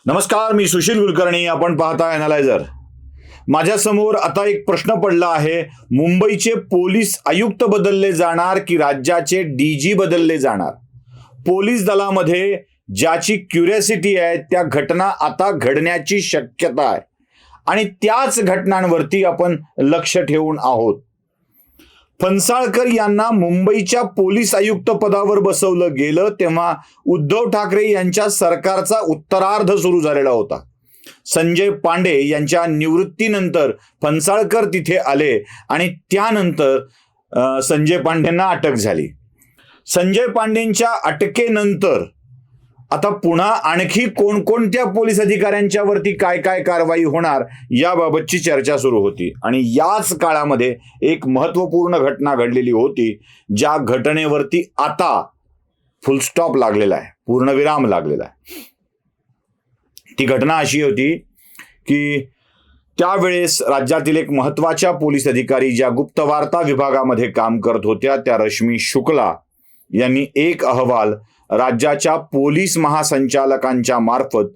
नमस्कार, मी सुशील कुलकर्णी. आपण पाहता एनालायझर. माझ्यासमोर आता एक प्रश्न पडला आहे. मुंबईचे पोलीस आयुक्त बदलले जाणार की राज्याचे डीजी बदलले जाणार? पोलीस दलामध्ये ज्याची क्युरियोसिटी आहे त्या घटना आता घडण्याची शक्यता आहे आणि त्याच घटनांवरती आपण लक्ष ठेवून आहोत. फणसाळकर यांना मुंबईच्या पोलीस आयुक्त पदावर बसवलं गेलं तेव्हा उद्धव ठाकरे यांच्या सरकारचा उत्तरार्ध सुरू झालेला होता. संजय पांडे यांच्या निवृत्तीनंतर फणसाळकर तिथे आले आणि त्यानंतर संजय पांडेंना अटक झाली. संजय पांडेंच्या अटकेनंतर आता पुन्हा आणखी कोणकोणत्या पोलीस अधिकाऱ्यांच्या वरती काय काय कारवाई होणार याबाबतची चर्चा सुरू होती. आणि याच काळामध्ये एक महत्वपूर्ण घटना घडलेली होती, ज्या घटनेवरती आता फुलस्टॉप लागलेला आहे, पूर्णविराम लागलेला आहे. ती घटना अशी होती की त्यावेळेस राज्यातील एक महत्वाच्या पोलीस अधिकारी ज्या गुप्तवार्ता विभागामध्ये काम करत होत्या त्या रश्मी शुक्ला यांनी एक अहवाल राज्याच्या पोलीस महासंचालकांच्या मार्फत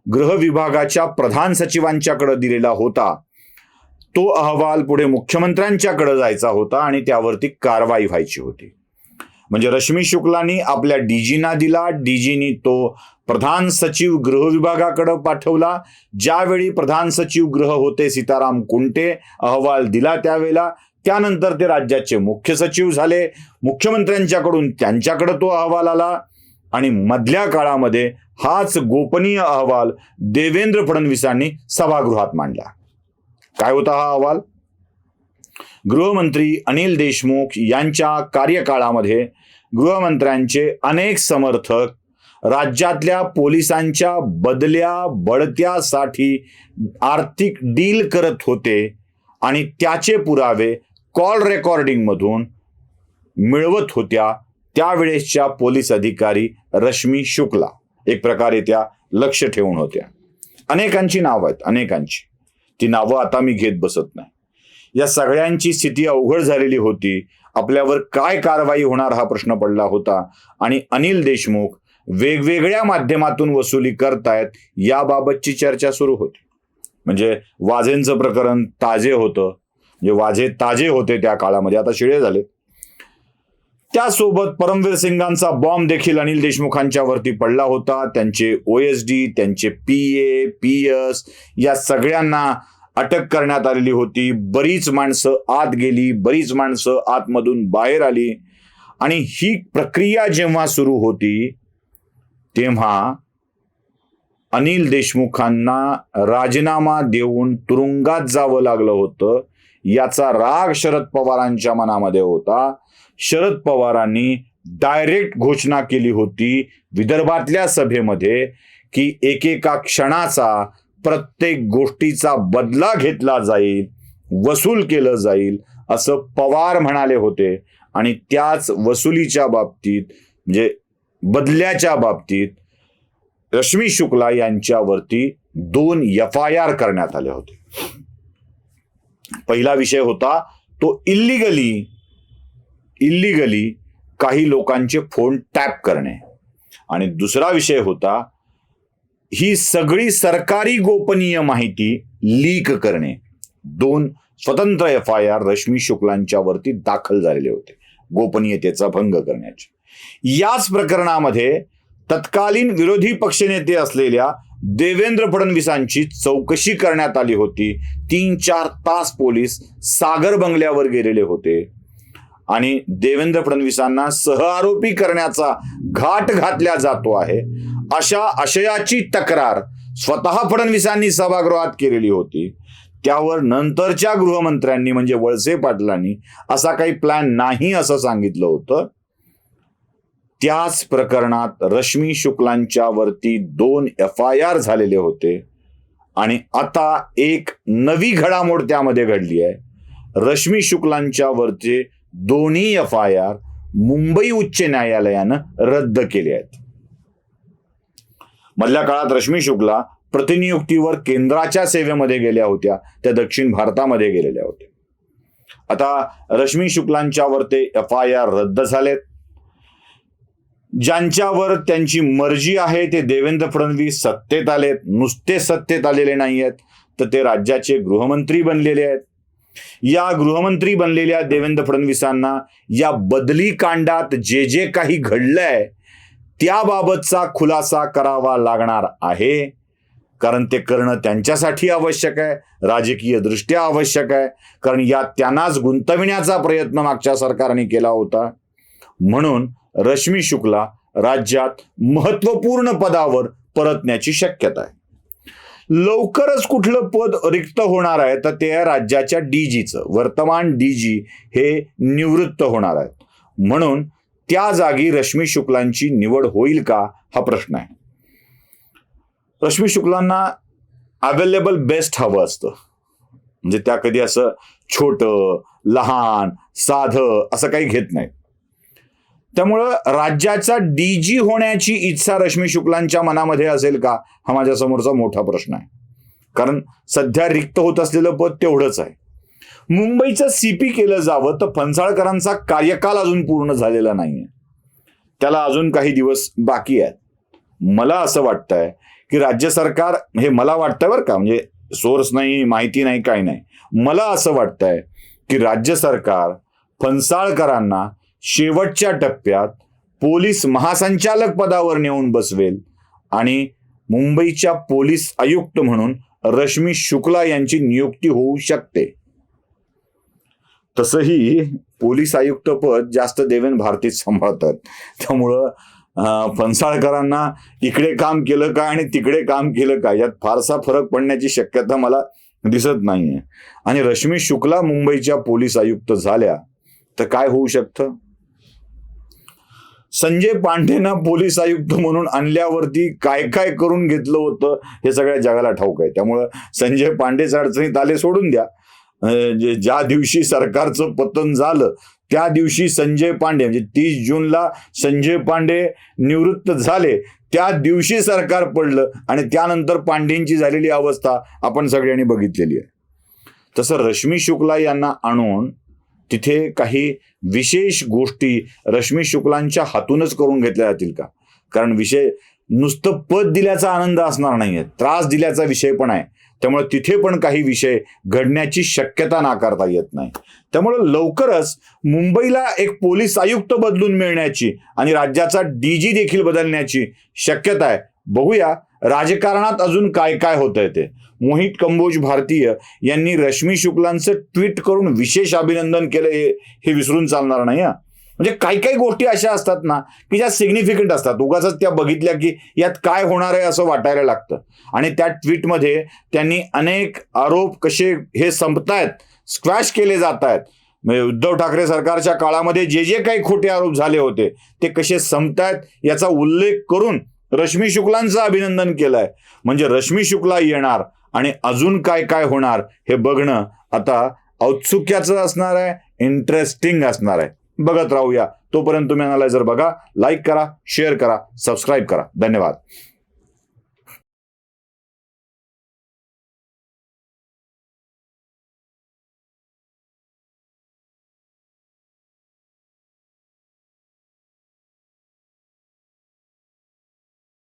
गृह विभागाच्या प्रधान सचिवांच्याकडे दिलेला होता. तो अहवाल पुढे मुख्यमंत्र्यांच्याकडे जायचा होता आणि त्यावरती कारवाई व्हायची होती. म्हणजे रश्मी शुक्लांनी आपल्या डीजीना दिला, डीजीनी तो प्रधान सचिव गृह विभागाकडे पाठवला. ज्यावेळी प्रधान सचिव गृह होते सीताराम कुंटे, अहवाल दिला त्यावेळेला. त्यानंतर ते राज्याचे मुख्य सचिव झाले. मुख्यमंत्र्यांच्याकडून त्यांच्याकडे तो अहवाल आला आणि मधल्या काळामध्ये हाच गोपनीय अहवाल देवेंद्र फडणवीसांनी सभागृहात मांडला. काय होता हा अहवाल? गृहमंत्री अनिल देशमुख यांच्या कार्यकाळामध्ये गृहमंत्र्यांचे अनेक समर्थक राज्यातल्या पोलिसांच्या बदल्या बढत्यासाठी आर्थिक डील करत होते आणि त्याचे पुरावे कॉल रेकॉर्डिंग मधून मिळवत होत्या. त्यावेळेसच्या पोलीस अधिकारी रश्मी शुक्ला एक प्रकारे त्या लक्ष ठेवून होत्या. अनेकांची नावं आहेत, अनेकांची. ती नावं आता मी घेत बसत नाही. या सगळ्यांची स्थिती अवघड झालेली होती. आपल्यावर काय कारवाई होणार हा प्रश्न पडला होता आणि अनिल देशमुख वेगवेगळ्या माध्यमातून वसुली करतायत याबाबतची चर्चा सुरू होती. म्हणजे वाझेंचं प्रकरण ताजे होतं, म्हणजे वाझे ताजे होते त्या काळामध्ये, आता शिळे झाले. त्यासोबत परमवीर सिंगांचा बॉम्ब देखील अनिल देशमुखांच्या वरती पडला होता. त्यांचे OSD, त्यांचे PA, PS या सगळ्यांना अटक करण्यात आलेली होती. बरीच माणसं आत गेली, बरीच माणसं आतमधून बाहेर आली. आणि ही प्रक्रिया जेव्हा सुरू होती तेव्हा अनिल देशमुखांना राजीनामा देऊन तुरुंगात जावं लागलं होतं. याचा राग शरद पवारांच्या मनामध्ये होता. शरद पवारांनी डायरेक्ट घोषणा केली होती विदर्भातल्या सभेमध्ये की एकेका क्षणाचा प्रत्येक गोष्टीचा बदला घेतला जाईल, वसूल केलं जाईल असं पवार म्हणाले होते. आणि त्याच वसुलीच्या बाबतीत म्हणजे बदल्याच्या बाबतीत रश्मी शुक्ला यांच्यावरती 2 FIR करण्यात आले होते. पहिला विषय होता तो इल्लिगली काही लोकांचे फोन टॅप करणे आणि दुसरा विषय होता ही सगळी सरकारी गोपनीय माहिती लीक करणे. 2 स्वतंत्र FIR रश्मी शुक्लांच्या वरती दाखल झालेले होते गोपनीयतेचा भंग करण्याचे. याच प्रकरणामध्ये तत्कालीन विरोधी पक्षनेते असलेल्या देवेंद्र फडणवीसांची चौकशी करण्यात आली होती. 3-4 तास पोलीस सागर बंगल्यावर गेलेले होते आणि देवेंद्र फडणवीसांना सहआरोपी करण्याचा घाट घातला जातो आहे अशा आशयाची तक्रार स्वतः फडणवीसांनी सभागृहात केलेली होती. त्यावर नंतरच्या गृहमंत्र्यांनी म्हणजे वळसे पाटलांनी असा काही प्लॅन नाही असं सांगितलं होतं. त्याच प्रकरणात रश्मी शुक्लांच्या वरती 2 FIR झालेले होते आणि आता एक नवी घडामोड त्यामध्ये घडली आहे. रश्मी शुक्लांच्या वरचे दोन्ही FIR मुंबई उच्च न्यायालयानं रद्द केले आहेत. मधल्या काळात रश्मी शुक्ला प्रतिनियुक्तीवर केंद्राच्या सेवेमध्ये गेल्या होत्या, त्या दक्षिण भारतामध्ये गेलेल्या होत्या. आता रश्मी शुक्लांच्यावर ते FIR रद्द झालेत. ज्यांच्यावर त्यांची मर्जी आहे ते देवेंद्र फडणवीस सत्तेत आलेत, नुसते सत्तेत आलेले नाही आहेत, तर ते राज्याचे गृहमंत्री बनलेले आहेत. या गृहमंत्री बनलेल्या देवेंद्र फडणवीसांना या बदली कांडात जे जे काही घडलंय त्याबाबतचा खुलासा करावा लागणार आहे. कारण ते करणं त्यांच्यासाठी आवश्यक आहे, राजकीय दृष्ट्या आवश्यक आहे. कारण यात त्यांनाच गुंतविण्याचा प्रयत्न मागच्या सरकारने केला होता. म्हणून रश्मी शुक्ला राज्यात महत्वपूर्ण पदावर परतण्याची शक्यता आहे. लवकरच कुठलं पद रिक्त होणार आहे तर ते आहे राज्याच्या डीजीचं. वर्तमान डीजी हे निवृत्त होणार आहेत, म्हणून त्या जागी रश्मी शुक्लांची निवड होईल का हा प्रश्न आहे. रश्मी शुक्लांना अवेलेबल बेस्ट हवं असतं. म्हणजे त्या कधी असं छोटं, लहान, साधं असं काही घेत नाही. त्यामुळं राज्याचा डीजी होण्याची इच्छा रश्मी शुक्लांच्या मनामध्ये असेल का हा माझ्या समोरचा मोठा प्रश्न आहे. कारण सध्या रिक्त होत असलेलं पद तेवढंच आहे. मुंबईचं सीपी केलं जावं तर फणसाळकरांचा कार्यकाल अजून पूर्ण झालेला नाहीये, त्याला अजून काही दिवस बाकी आहेत. मला असं वाटतंय की राज्य सरकार, हे मला वाटतंय बरं का, म्हणजे सोर्स नाही, माहिती नाही, काही नाही, मला असं वाटतंय की राज्य सरकार फणसाळकरांना शेवटच्या टप्प्यात पोलीस महासंचालक पदावर नेऊन बसवेल आणि मुंबईच्या पोलीस आयुक्त म्हणून रश्मी शुक्ला यांची नियुक्ती होऊ शकते. तसंही पोलीस आयुक्त पद जास्त देवेंद्र भारतीच सांभाळतात. त्यामुळं फणसाळकरांना इकडे काम केलं का आणि तिकडे काम केलं का यात फारसा फरक पडण्याची शक्यता मला दिसत नाहीये. आणि रश्मी शुक्ला मुंबईच्या पोलीस आयुक्त झाल्या तर काय होऊ शकतं. संजय पांडेंना पोलीस आयुक्त म्हणून आणल्यावरती काय काय करून घेतलं होतं हे सगळ्या जगाला ठाऊक आहे. त्यामुळं संजय पांडेच अडचणीत आले सोडून द्या. ज्या दिवशी सरकारचं पतन झालं त्या दिवशी संजय पांडे, म्हणजे 30 जूनला संजय पांडे निवृत्त झाले, त्या दिवशी सरकार पडलं आणि त्यानंतर पांडेंची झालेली अवस्था आपण सगळ्यांनी बघितलेली आहे. तसं रश्मी शुक्ला यांना आणून तिथे काही विशेष गोष्टी रश्मी शुक्लांच्या हातूनच करून घेतल्या जातील का. कारण विषय नुसतं पद दिल्याचा आनंद असणार नाहीये, त्रास दिल्याचा विषय पण आहे. त्यामुळे तिथे पण काही विषय घडण्याची शक्यता नाकारता येत नाही. त्यामुळे लवकरच मुंबईला एक पोलीस आयुक्त बदलून मिळण्याची आणि राज्याचा डीजी देखील बदलण्याची शक्यता आहे. बघूया राजकारणात अजून काय काय होतंय ते. मोहित कंबोज भारतीय यांनी रश्मी शुक्लांचं ट्विट करून विशेष अभिनंदन केलं हे विसरून चालणार नाही. म्हणजे काही काही गोष्टी अशा असतात ना की ज्या सिग्निफिकंट असतात, उगाच त्या बघितल्या की यात काय होणार आहे असं वाटायला लागतं. आणि त्या ट्विटमध्ये त्यांनी अनेक आरोप कसे हे संपतायत, स्क्वॅश केले जात आहेत. म्हणजे उद्धव ठाकरे सरकारच्या काळामध्ये जे जे काही खोटे आरोप झाले होते ते कसे संपतायत याचा उल्लेख करून रश्मी शुक्लांचं अभिनंदन केलंय. म्हणजे रश्मी शुक्ला येणार आणि अजून काय काय होणार हे बघणं आता औत्सुक्याचं असणार आहे, इंटरेस्टिंग असणार आहे. बघत राहूया. तोपर्यंत तुम्ही अनालायझर बघा, लाईक करा, शेअर करा, सबस्क्राईब करा. धन्यवाद.